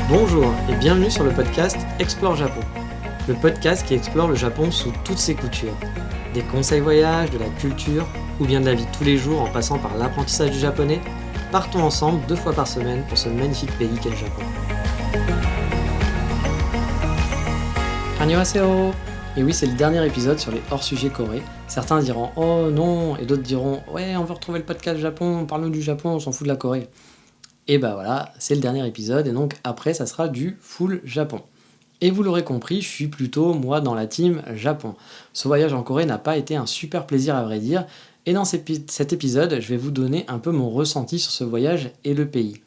Bonjour et bienvenue sur le podcast Explore Japon, le podcast qui explore le Japon sous toutes ses coutures. Des conseils voyages, de la culture ou bien de la vie de tous les jours en passant par l'apprentissage du japonais, partons ensemble 2 fois par semaine pour ce magnifique pays qu'est le Japon. Annyeonghaseyo! Et oui, c'est le dernier épisode sur les hors-sujets Corée. Certains diront « Oh non !» et d'autres diront « Ouais, on veut retrouver le podcast Japon, parle-nous du Japon, on s'en fout de la Corée !» Et bah voilà, c'est le dernier épisode et donc après ça sera du full Japon. Et vous l'aurez compris, je suis plutôt moi dans la team Japon. Ce voyage en Corée n'a pas été un super plaisir à vrai dire, et dans cet épisode, je vais vous donner un peu mon ressenti sur ce voyage et le pays.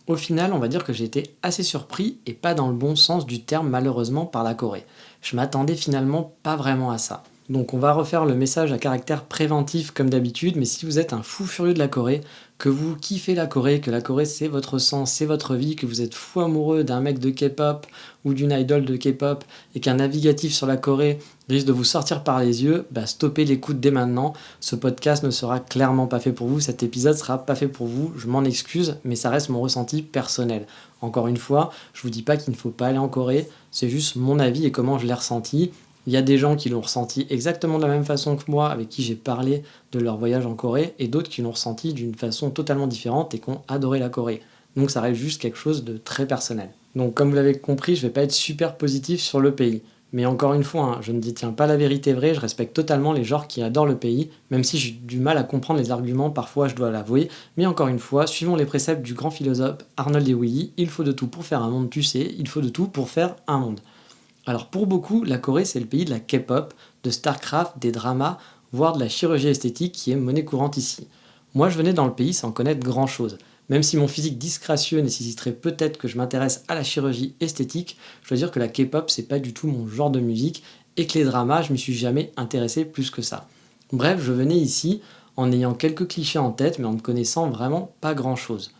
Au final, on va dire que j'ai été assez surpris, et pas dans le bon sens du terme malheureusement, par la Corée. Je m'attendais finalement pas vraiment à ça. Donc on va refaire le message à caractère préventif comme d'habitude, mais si vous êtes un fou furieux de la Corée, que vous kiffez la Corée, que la Corée c'est votre sang, c'est votre vie, que vous êtes fou amoureux d'un mec de K-pop ou d'une idole de K-pop et qu'un navigatif sur la Corée risque de vous sortir par les yeux, bah stoppez l'écoute dès maintenant. Ce podcast ne sera clairement pas fait pour vous, cet épisode sera pas fait pour vous, je m'en excuse, mais ça reste mon ressenti personnel. Encore une fois, je vous dis pas qu'il ne faut pas aller en Corée, c'est juste mon avis et comment je l'ai ressenti. Il y a des gens qui l'ont ressenti exactement de la même façon que moi, avec qui j'ai parlé de leur voyage en Corée, et d'autres qui l'ont ressenti d'une façon totalement différente et qui ont adoré la Corée. Donc ça reste juste quelque chose de très personnel. Donc comme vous l'avez compris, je vais pas être super positif sur le pays. Mais encore une fois, je ne détiens pas la vérité vraie, je respecte totalement les gens qui adorent le pays, même si j'ai du mal à comprendre les arguments, parfois je dois l'avouer. Mais encore une fois, suivons les préceptes du grand philosophe Arnold Lewis, il faut de tout pour faire un monde, tu sais, il faut de tout pour faire un monde. Alors pour beaucoup, la Corée c'est le pays de la K-pop, de Starcraft, des dramas, voire de la chirurgie esthétique qui est monnaie courante ici. Moi je venais dans le pays sans connaître grand chose. Même si mon physique disgracieux nécessiterait peut-être que je m'intéresse à la chirurgie esthétique, je dois dire que la K-pop c'est pas du tout mon genre de musique et que les dramas je m'y suis jamais intéressé plus que ça. Bref, je venais ici en ayant quelques clichés en tête mais en ne connaissant vraiment pas grand chose.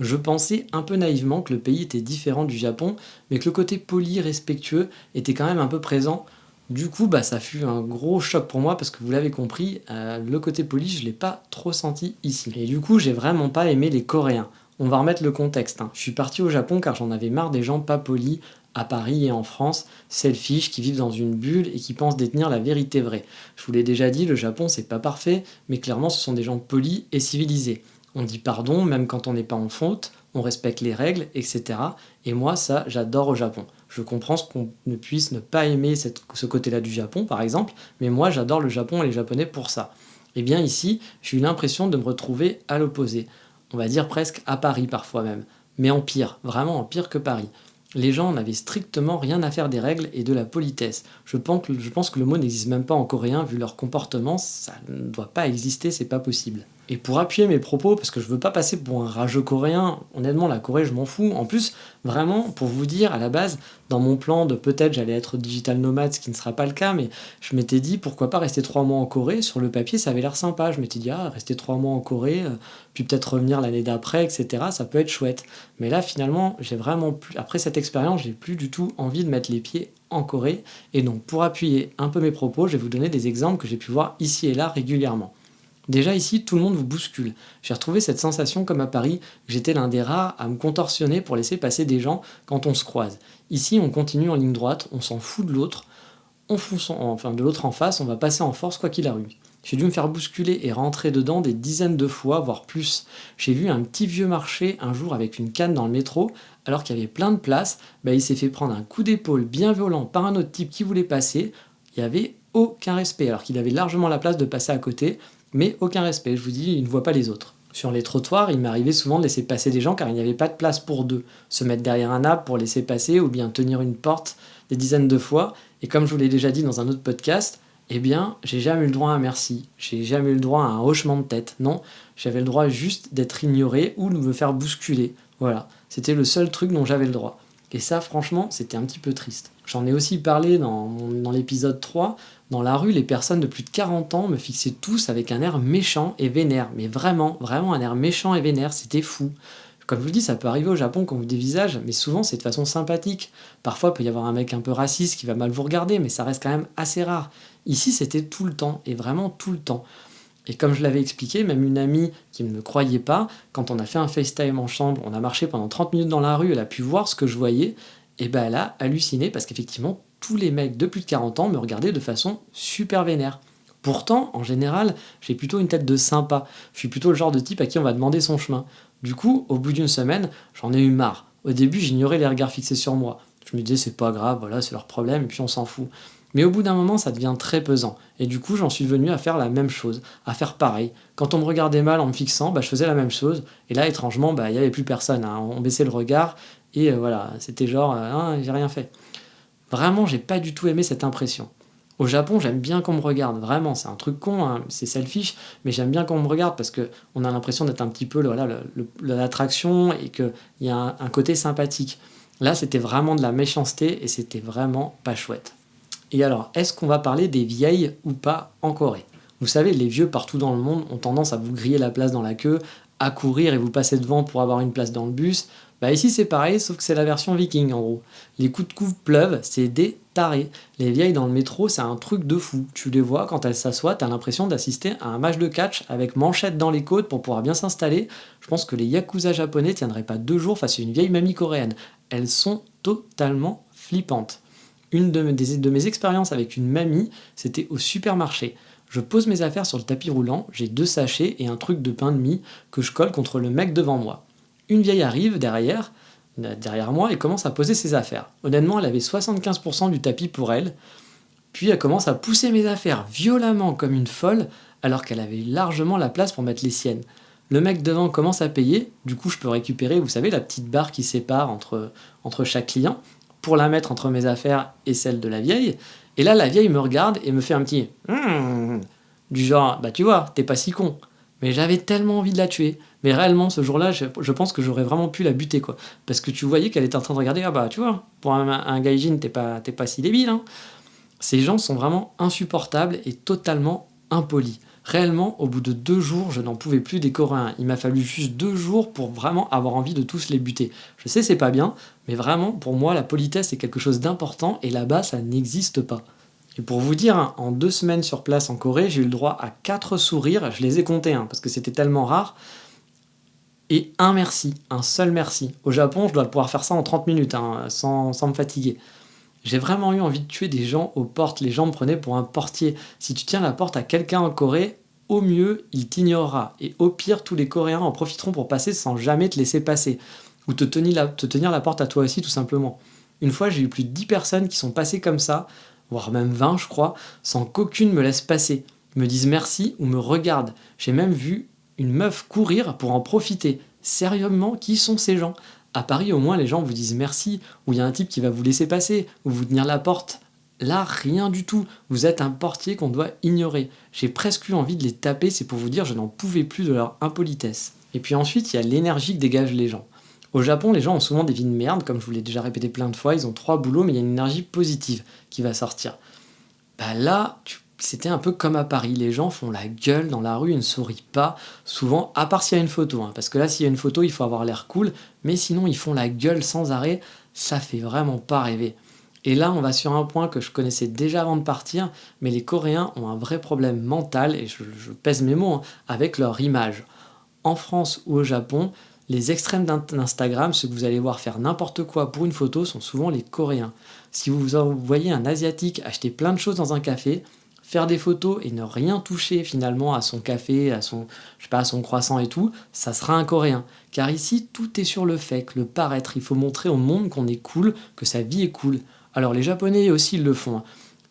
Je pensais un peu naïvement que le pays était différent du Japon, mais que le côté poli, respectueux était quand même un peu présent. Du coup, ça fut un gros choc pour moi parce que vous l'avez compris, le côté poli, je ne l'ai pas trop senti ici. Et du coup, j'ai vraiment pas aimé les Coréens. On va remettre le contexte. Je suis parti au Japon car j'en avais marre des gens pas polis à Paris et en France, selfish, qui vivent dans une bulle et qui pensent détenir la vérité vraie. Je vous l'ai déjà dit, le Japon c'est pas parfait, mais clairement ce sont des gens polis et civilisés. On dit pardon même quand on n'est pas en faute, on respecte les règles, etc. Et moi, ça, j'adore au Japon. Je comprends ce qu'on ne puisse ne pas aimer ce côté-là du Japon, par exemple, mais moi, j'adore le Japon et les Japonais pour ça. Et bien ici, j'ai eu l'impression de me retrouver à l'opposé. On va dire presque à Paris parfois même. Mais en pire, vraiment en pire que Paris. Les gens n'avaient strictement rien à faire des règles et de la politesse. Je pense que le mot n'existe même pas en coréen vu leur comportement, ça ne doit pas exister, c'est pas possible. Et pour appuyer mes propos, parce que je veux pas passer pour un rageux coréen, honnêtement la Corée je m'en fous. En plus, vraiment, pour vous dire, à la base, dans mon plan de peut-être j'allais être digital nomade, ce qui ne sera pas le cas, mais je m'étais dit pourquoi pas rester 3 mois en Corée, sur le papier ça avait l'air sympa, je m'étais dit rester 3 mois en Corée, puis peut-être revenir l'année d'après, etc. ça peut être chouette. Mais là finalement, j'ai vraiment plus, après cette expérience, j'ai plus du tout envie de mettre les pieds en Corée, et donc pour appuyer un peu mes propos, je vais vous donner des exemples que j'ai pu voir ici et là régulièrement. Déjà ici, tout le monde vous bouscule. J'ai retrouvé cette sensation comme à Paris, que j'étais l'un des rares à me contorsionner pour laisser passer des gens quand on se croise. Ici, on continue en ligne droite, on s'en fout de l'autre, de l'autre en face, on va passer en force quoi qu'il arrive. J'ai dû me faire bousculer et rentrer dedans des dizaines de fois, voire plus. J'ai vu un petit vieux marcher un jour avec une canne dans le métro, alors qu'il y avait plein de place, il s'est fait prendre un coup d'épaule bien violent par un autre type qui voulait passer. Il n'y avait aucun respect, alors qu'il avait largement la place de passer à côté, mais aucun respect, je vous dis, il ne voit pas les autres. Sur les trottoirs, il m'arrivait souvent de laisser passer des gens car il n'y avait pas de place pour deux. Se mettre derrière un arbre pour laisser passer ou bien tenir une porte des dizaines de fois. Et comme je vous l'ai déjà dit dans un autre podcast, j'ai jamais eu le droit à un merci. J'ai jamais eu le droit à un hochement de tête. Non, j'avais le droit juste d'être ignoré ou de me faire bousculer. Voilà, c'était le seul truc dont j'avais le droit. Et ça, franchement, c'était un petit peu triste. J'en ai aussi parlé dans l'épisode 3. Dans la rue, les personnes de plus de 40 ans me fixaient tous avec un air méchant et vénère. Mais vraiment, vraiment un air méchant et vénère, c'était fou. Comme je vous le dis, ça peut arriver au Japon qu'on vous dévisage, mais souvent c'est de façon sympathique. Parfois, il peut y avoir un mec un peu raciste qui va mal vous regarder, mais ça reste quand même assez rare. Ici, c'était tout le temps, et vraiment tout le temps. Et comme je l'avais expliqué, même une amie qui ne me croyait pas, quand on a fait un FaceTime en chambre, on a marché pendant 30 minutes dans la rue, elle a pu voir ce que je voyais, et ben elle a halluciné parce qu'effectivement, tous les mecs de plus de 40 ans me regardaient de façon super vénère. Pourtant, en général, j'ai plutôt une tête de sympa. Je suis plutôt le genre de type à qui on va demander son chemin. Du coup, au bout d'une semaine, j'en ai eu marre. Au début, j'ignorais les regards fixés sur moi. Je me disais, c'est pas grave, voilà, c'est leur problème, et puis on s'en fout. Mais au bout d'un moment, ça devient très pesant. Et du coup, j'en suis venu à faire la même chose, à faire pareil. Quand on me regardait mal en me fixant, je faisais la même chose. Et là, étrangement, il n'y avait plus personne, hein. On baissait le regard, et voilà, c'était genre, j'ai rien fait. Vraiment, j'ai pas du tout aimé cette impression. Au Japon, j'aime bien qu'on me regarde, vraiment, c'est un truc con, hein, c'est selfish, mais j'aime bien qu'on me regarde parce qu'on a l'impression d'être un petit peu l'attraction et qu'il y a un côté sympathique. Là, c'était vraiment de la méchanceté et c'était vraiment pas chouette. Et alors, est-ce qu'on va parler des vieilles ou pas en Corée? Vous savez, les vieux partout dans le monde ont tendance à vous griller la place dans la queue, à courir et vous passer devant pour avoir une place dans le bus. Ici c'est pareil, sauf que c'est la version viking en gros. Les coups de couve pleuvent, c'est des tarés. Les vieilles dans le métro, c'est un truc de fou. Tu les vois, quand elles s'assoient, t'as l'impression d'assister à un match de catch avec manchette dans les côtes pour pouvoir bien s'installer. Je pense que les yakuza japonais tiendraient pas 2 jours face à une vieille mamie coréenne. Elles sont totalement flippantes. Une de mes expériences avec une mamie, c'était au supermarché. Je pose mes affaires sur le tapis roulant, j'ai 2 sachets et un truc de pain de mie que je colle contre le mec devant moi. Une vieille arrive derrière moi et commence à poser ses affaires. Honnêtement, elle avait 75% du tapis pour elle, puis elle commence à pousser mes affaires violemment comme une folle, alors qu'elle avait largement la place pour mettre les siennes. Le mec devant commence à payer, du coup je peux récupérer, vous savez, la petite barre qui sépare entre chaque client, pour la mettre entre mes affaires et celle de la vieille. Et là, la vieille me regarde et me fait un petit du genre, tu vois, t'es pas si con. Mais j'avais tellement envie de la tuer. Mais réellement, ce jour-là, je pense que j'aurais vraiment pu la buter, quoi. Parce que tu voyais qu'elle était en train de regarder, tu vois, pour un gaijin, t'es pas si débile, hein. Ces gens sont vraiment insupportables et totalement impolis. Réellement, au bout de 2 jours, je n'en pouvais plus des Coréens. Il m'a fallu juste 2 jours pour vraiment avoir envie de tous les buter. Je sais, c'est pas bien, mais vraiment, pour moi, la politesse est quelque chose d'important et là-bas, ça n'existe pas. Et pour vous dire, hein, en 2 semaines sur place en Corée, j'ai eu le droit à 4 sourires, je les ai comptés, hein, parce que c'était tellement rare, et un merci, un seul merci. Au Japon, je dois pouvoir faire ça en 30 minutes, hein, sans me fatiguer. J'ai vraiment eu envie de tuer des gens aux portes. Les gens me prenaient pour un portier. Si tu tiens la porte à quelqu'un en Corée, au mieux, il t'ignorera. Et au pire, tous les Coréens en profiteront pour passer sans jamais te laisser passer. Ou te tenir la porte à toi aussi, tout simplement. Une fois, j'ai eu plus de 10 personnes qui sont passées comme ça, voire même 20, je crois, sans qu'aucune me laisse passer, me dise merci ou me regarde. J'ai même vu une meuf courir pour en profiter. Sérieusement, qui sont ces gens? À Paris, au moins, les gens vous disent merci, ou il y a un type qui va vous laisser passer, ou vous tenir la porte. Là, rien du tout. Vous êtes un portier qu'on doit ignorer. J'ai presque eu envie de les taper, c'est pour vous dire, je n'en pouvais plus de leur impolitesse. Et puis ensuite, il y a l'énergie que dégagent les gens. Au Japon, les gens ont souvent des vies de merde, comme je vous l'ai déjà répété plein de fois, ils ont 3 boulots, mais il y a une énergie positive qui va sortir. Là, c'était un peu comme à Paris, les gens font la gueule dans la rue, ils ne sourient pas, souvent, à part s'il y a une photo, hein, parce que là, s'il y a une photo, il faut avoir l'air cool, mais sinon, ils font la gueule sans arrêt, ça fait vraiment pas rêver. Et là, on va sur un point que je connaissais déjà avant de partir, mais les Coréens ont un vrai problème mental, et je pèse mes mots, hein, avec leur image. En France ou au Japon, les extrêmes d'Instagram, ceux que vous allez voir faire n'importe quoi pour une photo, sont souvent les Coréens. Si vous voyez un Asiatique acheter plein de choses dans un café, faire des photos et ne rien toucher finalement à son café, à son croissant et tout, ça sera un Coréen. Car ici, tout est sur le fake, le paraître. Il faut montrer au monde qu'on est cool, que sa vie est cool. Alors les Japonais aussi, ils le font.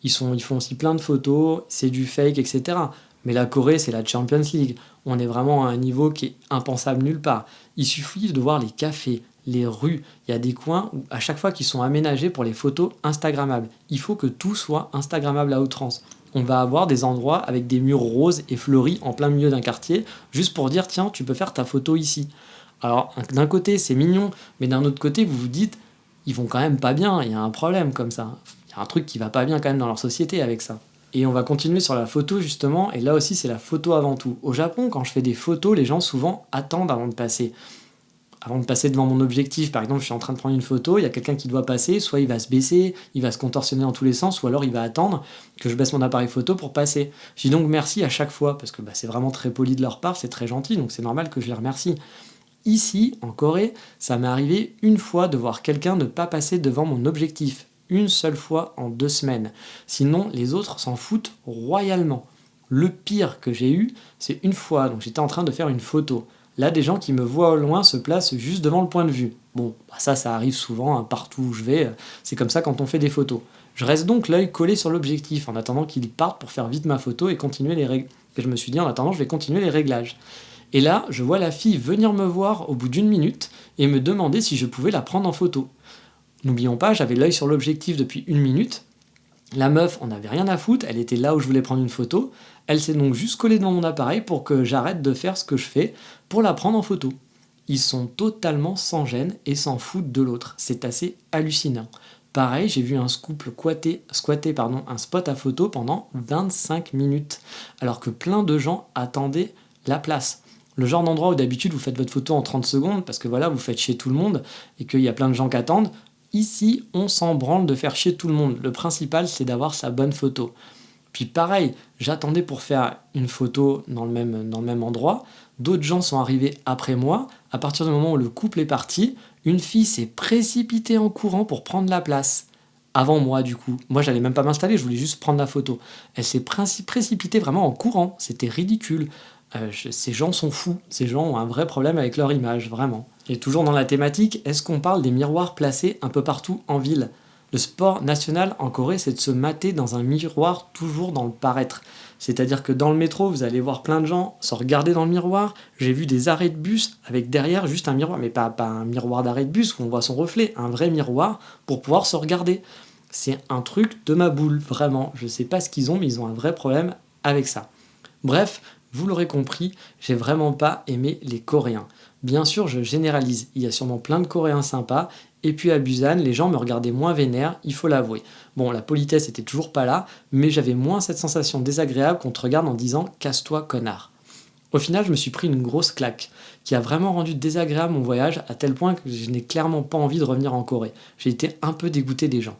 Ils font aussi plein de photos, c'est du fake, etc. Mais la Corée, c'est la Champions League. On est vraiment à un niveau qui est impensable nulle part. Il suffit de voir les cafés, les rues. Il y a des coins où, à chaque fois, qui sont aménagés pour les photos Instagrammables. Il faut que tout soit Instagrammable à outrance. On va avoir des endroits avec des murs roses et fleuris en plein milieu d'un quartier, juste pour dire, tiens, tu peux faire ta photo ici. Alors, d'un côté, c'est mignon, mais d'un autre côté, vous vous dites, ils vont quand même pas bien, il y a un problème comme ça. Il y a un truc qui va pas bien quand même dans leur société avec ça. Et on va continuer sur la photo justement, et là aussi c'est la photo avant tout. Au Japon, quand je fais des photos, les gens souvent attendent avant de passer. avant de passer devant mon objectif, par exemple, je suis en train de prendre une photo, il y a quelqu'un qui doit passer, soit il va se baisser, il va se contorsionner dans tous les sens, ou alors il va attendre que je baisse mon appareil photo pour passer. Je dis donc merci à chaque fois, parce que c'est vraiment très poli de leur part, c'est très gentil, donc c'est normal que je les remercie. Ici, en Corée, ça m'est arrivé une fois de voir quelqu'un ne pas passer devant mon objectif. Une seule fois en 2 semaines. Sinon, les autres s'en foutent royalement. Le pire que j'ai eu, c'est une fois, donc j'étais en train de faire une photo. Là, des gens qui me voient au loin se placent juste devant le point de vue. Bon, ça arrive souvent, hein, partout où je vais, c'est comme ça quand on fait des photos. Je reste donc l'œil collé sur l'objectif en attendant qu'ils partent pour faire vite ma photo et continuer les règles. Et je me suis dit, en attendant, je vais continuer les réglages. Et là, je vois la fille venir me voir au bout d'1 minute et me demander si je pouvais la prendre en photo. N'oublions pas, j'avais l'œil sur l'objectif depuis 1 minute. La meuf, on n'avait rien à foutre, elle était là où je voulais prendre une photo. Elle s'est donc juste collée devant mon appareil pour que j'arrête de faire ce que je fais pour la prendre en photo. Ils sont totalement sans gêne et s'en foutent de l'autre. C'est assez hallucinant. Pareil, j'ai vu un couple squatter un spot à photo pendant 25 minutes, alors que plein de gens attendaient la place. Le genre d'endroit où d'habitude vous faites votre photo en 30 secondes, parce que voilà, vous faites chier tout le monde, et qu'il y a plein de gens qui attendent. Ici, on s'en branle de faire chier tout le monde. Le principal, c'est d'avoir sa bonne photo. Puis pareil, j'attendais pour faire une photo dans le même endroit. D'autres gens sont arrivés après moi. À partir du moment où le couple est parti, une fille s'est précipitée en courant pour prendre la place. Avant moi, du coup. Moi, j'allais même pas m'installer, je voulais juste prendre la photo. Elle s'est précipitée vraiment en courant. C'était ridicule. Ces gens sont fous. Ces gens ont un vrai problème avec leur image, vraiment. Et toujours dans la thématique, est-ce qu'on parle des miroirs placés un peu partout en ville ? Le sport national en Corée, c'est de se mater dans un miroir toujours dans le paraître. C'est-à-dire que dans le métro, vous allez voir plein de gens se regarder dans le miroir. J'ai vu des arrêts de bus avec derrière juste un miroir, mais pas un miroir d'arrêt de bus où on voit son reflet, un vrai miroir pour pouvoir se regarder. C'est un truc de ma boule, vraiment. Je sais pas ce qu'ils ont, mais ils ont un vrai problème avec ça. Bref, vous l'aurez compris, j'ai vraiment pas aimé les Coréens. Bien sûr, je généralise, il y a sûrement plein de Coréens sympas, et puis à Busan, les gens me regardaient moins vénère, il faut l'avouer. Bon, la politesse était toujours pas là, mais j'avais moins cette sensation désagréable qu'on te regarde en disant « casse-toi, connard ». Au final, je me suis pris une grosse claque, qui a vraiment rendu désagréable mon voyage, à tel point que je n'ai clairement pas envie de revenir en Corée. J'ai été un peu dégoûté des gens.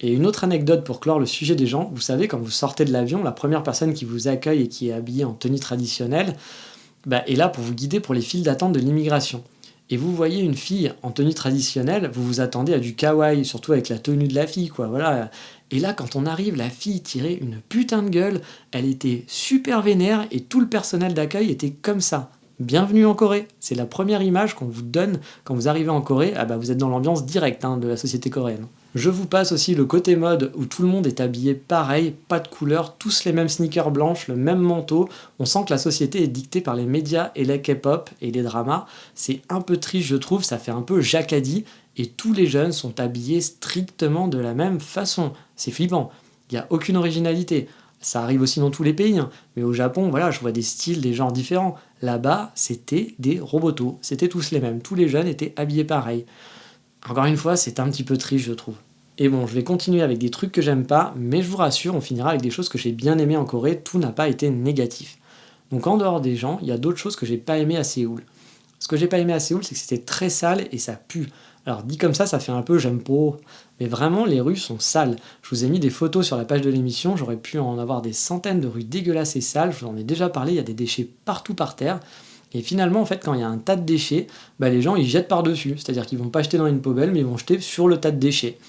Et une autre anecdote pour clore le sujet des gens, vous savez, quand vous sortez de l'avion, la première personne qui vous accueille et qui est habillée en tenue traditionnelle, est là pour vous guider pour les files d'attente de l'immigration. Et vous voyez une fille en tenue traditionnelle, vous vous attendez à du kawaii, surtout avec la tenue de la fille, quoi, voilà. Et là, quand on arrive, la fille tirait une putain de gueule, elle était super vénère et tout le personnel d'accueil était comme ça. Bienvenue en Corée, c'est la première image qu'on vous donne quand vous arrivez en Corée, vous êtes dans l'ambiance directe de la société coréenne. Je vous passe aussi le côté mode où tout le monde est habillé pareil, pas de couleur, tous les mêmes sneakers blanches, le même manteau. On sent que la société est dictée par les médias et la K-pop et les dramas. C'est un peu triste, je trouve, ça fait un peu jacadi et tous les jeunes sont habillés strictement de la même façon. C'est flippant, il n'y a aucune originalité. Ça arrive aussi dans tous les pays, mais au Japon, voilà, je vois des styles, des genres différents. Là-bas, c'était des robotos, c'était tous les mêmes, tous les jeunes étaient habillés pareil. Encore une fois, c'est un petit peu triste, je trouve. Et bon, je vais continuer avec des trucs que j'aime pas, mais je vous rassure, on finira avec des choses que j'ai bien aimées en Corée, tout n'a pas été négatif. Donc en dehors des gens, il y a d'autres choses que j'ai pas aimées à Séoul. Ce que j'ai pas aimé à Séoul, c'est que c'était très sale et ça pue. Alors dit comme ça fait un peu j'aime pas, mais vraiment les rues sont sales. Je vous ai mis des photos sur la page de l'émission, j'aurais pu en avoir des centaines de rues dégueulasses et sales, je vous en ai déjà parlé, il y a des déchets partout par terre. Et finalement, en fait, quand il y a un tas de déchets, les gens ils jettent par-dessus. C'est-à-dire qu'ils vont pas jeter dans une poubelle, mais ils vont jeter sur le tas de déchets.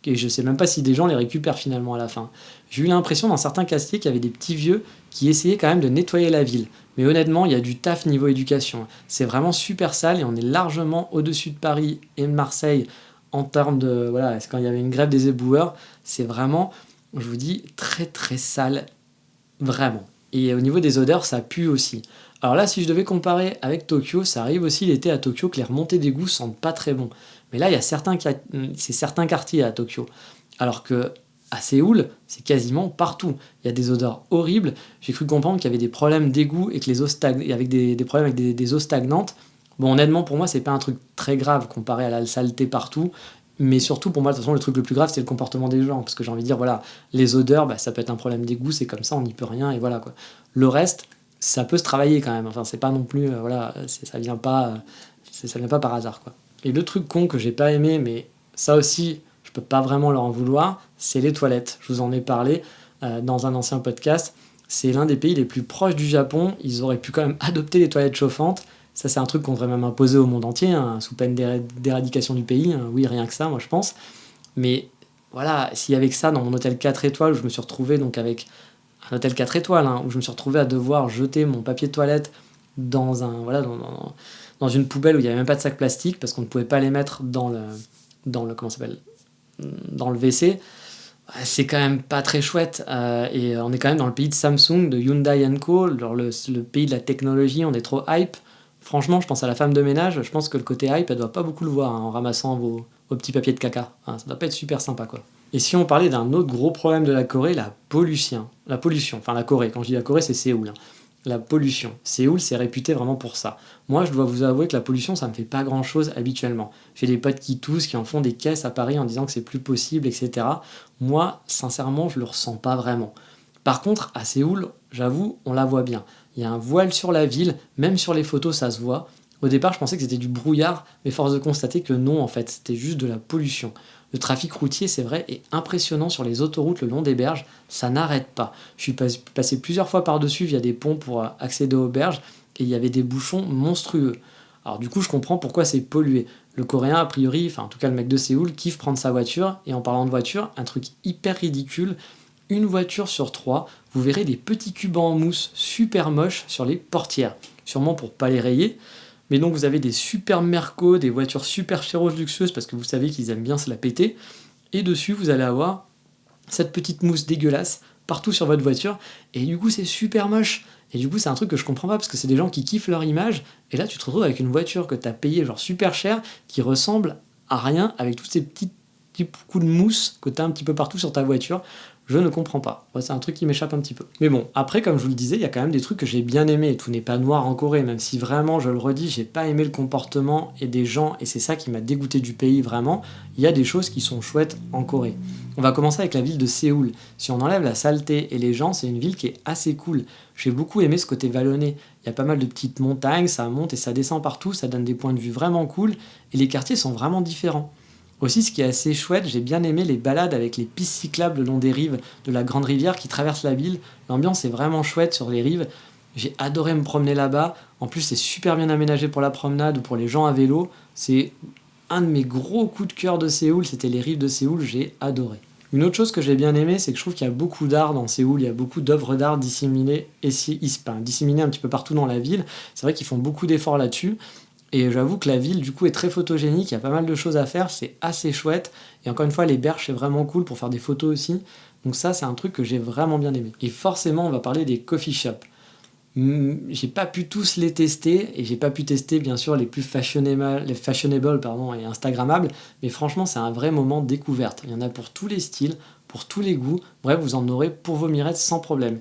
Et je sais même pas si des gens les récupèrent finalement à la fin. J'ai eu l'impression dans certains quartiers qu'il y avait des petits vieux qui essayaient quand même de nettoyer la ville. Mais honnêtement, il y a du taf niveau éducation. C'est vraiment super sale et on est largement au-dessus de Paris et de Marseille en termes de... Voilà, quand il y avait une grève des éboueurs, c'est vraiment, je vous dis, très très sale. Vraiment. Et au niveau des odeurs, ça pue aussi. Alors là, si je devais comparer avec Tokyo, ça arrive aussi l'été à Tokyo que les remontées d'égouts sentent pas très bon. Mais là, il y a certains quartiers à Tokyo. Alors que à Séoul, c'est quasiment partout. Il y a des odeurs horribles. J'ai cru comprendre qu'il y avait des problèmes d'égout et que les eaux avec des problèmes avec des eaux stagnantes. Bon, honnêtement, pour moi, c'est pas un truc très grave comparé à la saleté partout. Mais surtout, pour moi, de toute façon, le truc le plus grave, c'est le comportement des gens. Parce que j'ai envie de dire, voilà, les odeurs, ça peut être un problème d'égout, c'est comme ça, on n'y peut rien, et voilà, quoi. Le reste, ça peut se travailler quand même. Enfin, c'est pas non plus, ça vient pas... ça ne vient pas par hasard, quoi. Et le truc con que j'ai pas aimé, mais ça aussi, je peux pas vraiment leur en vouloir, c'est les toilettes. Je vous en ai parlé dans un ancien podcast. C'est l'un des pays les plus proches du Japon. Ils auraient pu quand même adopter les toilettes chauffantes. Ça, c'est un truc qu'on devrait même imposer au monde entier, hein, sous peine d'éradication du pays. Hein. Oui, rien que ça, moi, je pense. Mais voilà, s'il y avait que ça dans mon hôtel 4 étoiles, où je me suis retrouvé donc avec un hôtel 4 étoiles, hein, où je me suis retrouvé à devoir jeter mon papier de toilette dans une poubelle où il n'y avait même pas de sac plastique, parce qu'on ne pouvait pas les mettre comment ça s'appelle, dans le WC, c'est quand même pas très chouette. Et on est quand même dans le pays de Samsung, de Hyundai Co, le pays de la technologie, on est trop hype. Franchement, je pense à la femme de ménage, je pense que le côté hype, elle doit pas beaucoup le voir, hein, en ramassant vos petits papiers de caca. Hein, ça doit pas être super sympa, quoi. Et si on parlait d'un autre gros problème de la Corée, la pollution. Enfin la Corée, quand je dis la Corée, c'est Séoul. Hein. La pollution. Séoul, c'est réputé vraiment pour ça. Moi, je dois vous avouer que la pollution, ça me fait pas grand-chose habituellement. J'ai des potes qui toussent, qui en font des caisses à Paris en disant que c'est plus possible, etc. Moi, sincèrement, je le ressens pas vraiment. Par contre, à Séoul, j'avoue, on la voit bien. Il y a un voile sur la ville, même sur les photos, ça se voit. Au départ, je pensais que c'était du brouillard, mais force de constater que non, en fait, c'était juste de la pollution. Le trafic routier, c'est vrai, est impressionnant sur les autoroutes le long des berges, ça n'arrête pas. Je suis passé plusieurs fois par-dessus via des ponts pour accéder aux berges, et il y avait des bouchons monstrueux. Alors du coup, je comprends pourquoi c'est pollué. Le Coréen, a priori, enfin en tout cas le mec de Séoul, kiffe prendre sa voiture, et en parlant de voiture, un truc hyper ridicule, une voiture sur 3, vous verrez des petits cubes en mousse super moches sur les portières, sûrement pour pas les rayer. Mais donc vous avez des super Merco, des voitures super chéros luxueuses parce que vous savez qu'ils aiment bien se la péter. Et dessus, vous allez avoir cette petite mousse dégueulasse partout sur votre voiture. Et du coup, c'est super moche. Et du coup, c'est un truc que je comprends pas parce que c'est des gens qui kiffent leur image. Et là, tu te retrouves avec une voiture que tu as payée genre super cher qui ressemble à rien avec tous ces petits coups de mousse que tu as un petit peu partout sur ta voiture. Je ne comprends pas. Ouais, c'est un truc qui m'échappe un petit peu. Mais bon, après, comme je vous le disais, il y a quand même des trucs que j'ai bien aimés. Tout n'est pas noir en Corée, même si vraiment, je le redis, j'ai pas aimé le comportement et des gens, et c'est ça qui m'a dégoûté du pays, vraiment. Il y a des choses qui sont chouettes en Corée. On va commencer avec la ville de Séoul. Si on enlève la saleté et les gens, c'est une ville qui est assez cool. J'ai beaucoup aimé ce côté vallonné. Il y a pas mal de petites montagnes, ça monte et ça descend partout, ça donne des points de vue vraiment cool, et les quartiers sont vraiment différents. Aussi, ce qui est assez chouette, j'ai bien aimé les balades avec les pistes cyclables le long des rives de la grande rivière qui traverse la ville. L'ambiance est vraiment chouette sur les rives. J'ai adoré me promener là-bas. En plus, c'est super bien aménagé pour la promenade ou pour les gens à vélo. C'est un de mes gros coups de cœur de Séoul, c'était les rives de Séoul, j'ai adoré. Une autre chose que j'ai bien aimé, c'est que je trouve qu'il y a beaucoup d'art dans Séoul, il y a beaucoup d'œuvres d'art disséminées un petit peu partout dans la ville. C'est vrai qu'ils font beaucoup d'efforts là-dessus. Et j'avoue que la ville, du coup, est très photogénique, il y a pas mal de choses à faire, c'est assez chouette. Et encore une fois, les berges, c'est vraiment cool pour faire des photos aussi. Donc ça, c'est un truc que j'ai vraiment bien aimé. Et forcément, on va parler des coffee shops. J'ai pas pu tous les tester, et j'ai pas pu tester, bien sûr, les plus fashionable et instagrammables, mais franchement, c'est un vrai moment de découverte. Il y en a pour tous les styles, pour tous les goûts, bref, vous en aurez pour vos mirettes sans problème.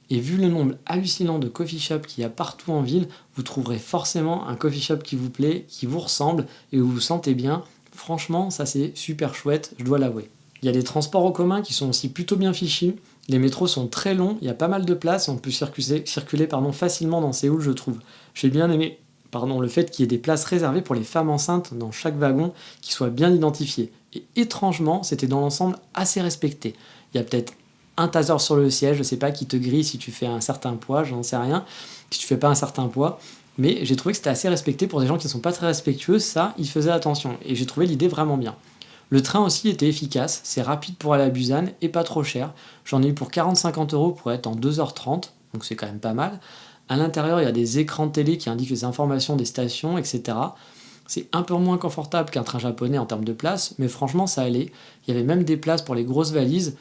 Et vu le nombre hallucinant de coffee shops qu'il y a partout en ville, vous trouverez forcément un coffee shop qui vous plaît, qui vous ressemble et où vous vous sentez bien. Franchement, ça c'est super chouette, je dois l'avouer. Il y a des transports en commun qui sont aussi plutôt bien fichus. Les métros sont très longs, il y a pas mal de place, on peut circuler facilement dans Séoul, je trouve. J'ai bien aimé le fait qu'il y ait des places réservées pour les femmes enceintes dans chaque wagon qui soient bien identifiées. Et étrangement, c'était dans l'ensemble assez respecté. Il y a peut-être un taser sur le siège, je sais pas, qui te grille si tu fais un certain poids, j'en sais rien, si tu fais pas un certain poids, mais j'ai trouvé que c'était assez respecté pour des gens qui ne sont pas très respectueux, ça, ils faisaient attention, et j'ai trouvé l'idée vraiment bien. Le train aussi était efficace, c'est rapide pour aller à Busan et pas trop cher, j'en ai eu pour 40-50 € pour être en 2h30, donc c'est quand même pas mal. À l'intérieur, il y a des écrans de télé qui indiquent les informations des stations, etc. C'est un peu moins confortable qu'un train japonais en termes de place, mais franchement ça allait, il y avait même des places pour les grosses valises.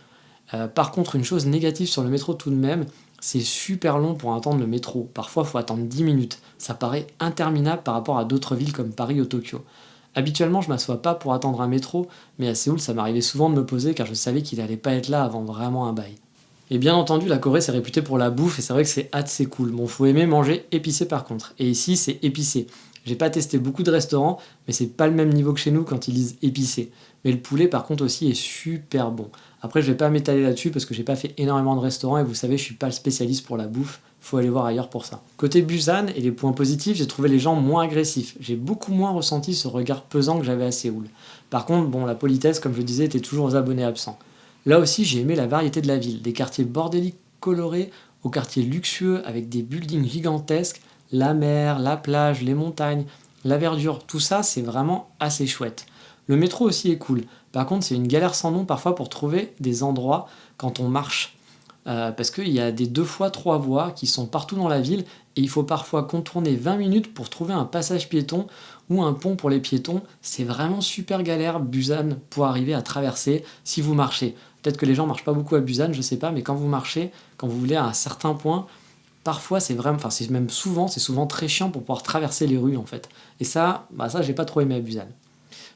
Par contre, une chose négative sur le métro tout de même, c'est super long pour attendre le métro. Parfois, il faut attendre 10 minutes. Ça paraît interminable par rapport à d'autres villes comme Paris ou Tokyo. Habituellement, je m'assois pas pour attendre un métro, mais à Séoul, ça m'arrivait souvent de me poser car je savais qu'il allait pas être là avant vraiment un bail. Et bien entendu, la Corée, c'est réputé pour la bouffe et c'est vrai que c'est assez cool. Bon, faut aimer manger épicé par contre. Et ici, c'est épicé. J'ai pas testé beaucoup de restaurants, mais c'est pas le même niveau que chez nous quand ils disent épicé. Mais le poulet par contre aussi est super bon. Après je vais pas m'étaler là-dessus parce que j'ai pas fait énormément de restaurants et vous savez je suis pas le spécialiste pour la bouffe, faut aller voir ailleurs pour ça. Côté Busan et les points positifs, j'ai trouvé les gens moins agressifs. J'ai beaucoup moins ressenti ce regard pesant que j'avais à Séoul. Par contre, bon, la politesse, comme je le disais, était toujours aux abonnés absents. Là aussi, j'ai aimé la variété de la ville, des quartiers bordéliques colorés aux quartiers luxueux avec des buildings gigantesques, la mer, la plage, les montagnes, la verdure, tout ça c'est vraiment assez chouette. Le métro aussi est cool. Par contre, c'est une galère sans nom parfois pour trouver des endroits quand on marche. Parce qu'il y a des 2 fois 3 voies qui sont partout dans la ville et il faut parfois contourner 20 minutes pour trouver un passage piéton ou un pont pour les piétons. C'est vraiment super galère Busan pour arriver à traverser si vous marchez. Peut-être que les gens marchent pas beaucoup à Busan, je sais pas, mais quand vous marchez, quand vous voulez à un certain point, parfois c'est vraiment, enfin c'est même souvent, c'est souvent très chiant pour pouvoir traverser les rues en fait. Et ça, ça j'ai pas trop aimé à Busan.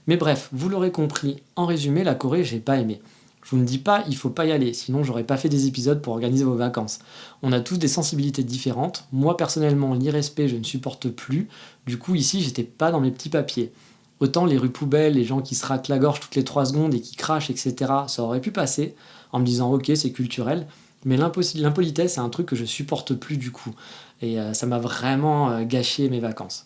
Mais bref, vous l'aurez compris, en résumé, la Corée, j'ai pas aimé. Je vous ne dis pas, il faut pas y aller, sinon j'aurais pas fait des épisodes pour organiser vos vacances. On a tous des sensibilités différentes. Moi, personnellement, l'irrespect, je ne supporte plus. Du coup, ici, j'étais pas dans mes petits papiers. Autant les rues poubelles, les gens qui se raclent la gorge toutes les 3 secondes et qui crachent, etc., ça aurait pu passer, en me disant, ok, c'est culturel. Mais l'impolitesse, c'est un truc que je supporte plus du coup. Et ça m'a vraiment gâché mes vacances.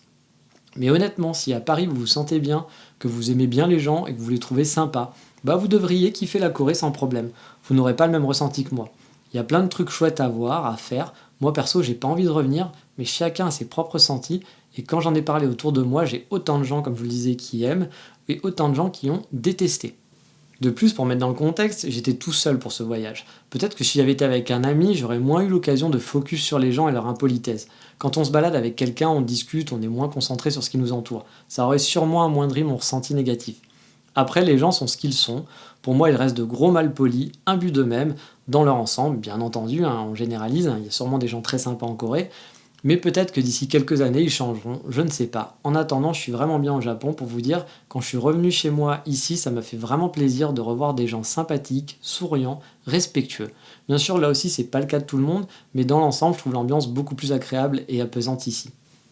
Mais honnêtement, si à Paris vous vous sentez bien, que vous aimez bien les gens et que vous les trouvez sympas, vous devriez kiffer la Corée sans problème. Vous n'aurez pas le même ressenti que moi. Il y a plein de trucs chouettes à voir, à faire. Moi perso, j'ai pas envie de revenir, mais chacun a ses propres ressentis. Et quand j'en ai parlé autour de moi, j'ai autant de gens, comme je vous le disais, qui aiment, et autant de gens qui ont détesté. De plus, pour mettre dans le contexte, j'étais tout seul pour ce voyage. Peut-être que si j'avais été avec un ami, j'aurais moins eu l'occasion de focus sur les gens et leur impolitesse. Quand on se balade avec quelqu'un, on discute, on est moins concentré sur ce qui nous entoure. Ça aurait sûrement amoindri mon ressenti négatif. Après, les gens sont ce qu'ils sont. Pour moi, ils restent de gros malpolis, imbus d'eux-mêmes, dans leur ensemble, bien entendu, on généralise, il y a sûrement des gens très sympas en Corée, mais peut-être que d'ici quelques années, ils changeront, je ne sais pas. En attendant, je suis vraiment bien au Japon pour vous dire, quand je suis revenu chez moi ici, ça m'a fait vraiment plaisir de revoir des gens sympathiques, souriants, respectueux. Bien sûr, là aussi, c'est pas le cas de tout le monde, mais dans l'ensemble, je trouve l'ambiance beaucoup plus agréable et apaisante ici.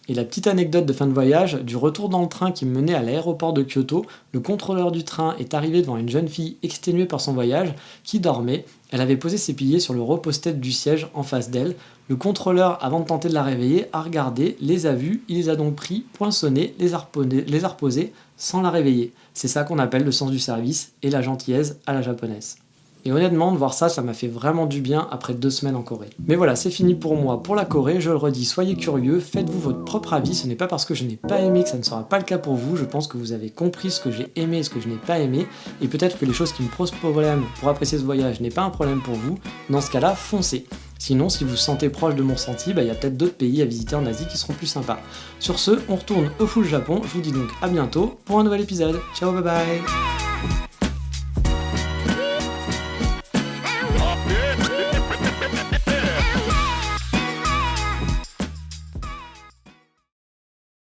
Et la petite anecdote de fin de voyage, du retour dans le train qui me menait à l'aéroport de Kyoto, le contrôleur du train est arrivé devant une jeune fille exténuée par son voyage, qui dormait. Elle avait posé ses piliers sur le repose-tête du siège en face d'elle. Le contrôleur, avant de tenter de la réveiller, a regardé, les a vus, il les a donc pris, poinçonnés, les a reposés, sans la réveiller. C'est ça qu'on appelle le sens du service et la gentillesse à la japonaise. Et honnêtement, de voir ça, ça m'a fait vraiment du bien après 2 semaines en Corée. Mais voilà, c'est fini pour moi pour la Corée, je le redis, soyez curieux, faites-vous votre propre avis, ce n'est pas parce que je n'ai pas aimé que ça ne sera pas le cas pour vous, je pense que vous avez compris ce que j'ai aimé et ce que je n'ai pas aimé, et peut-être que les choses qui me posent problème pour apprécier ce voyage n'est pas un problème pour vous, dans ce cas-là, foncez. Sinon, si vous vous sentez proche de mon ressenti, il y a peut-être d'autres pays à visiter en Asie qui seront plus sympas. Sur ce, on retourne au full Japon, je vous dis donc à bientôt pour un nouvel épisode. Ciao, bye bye.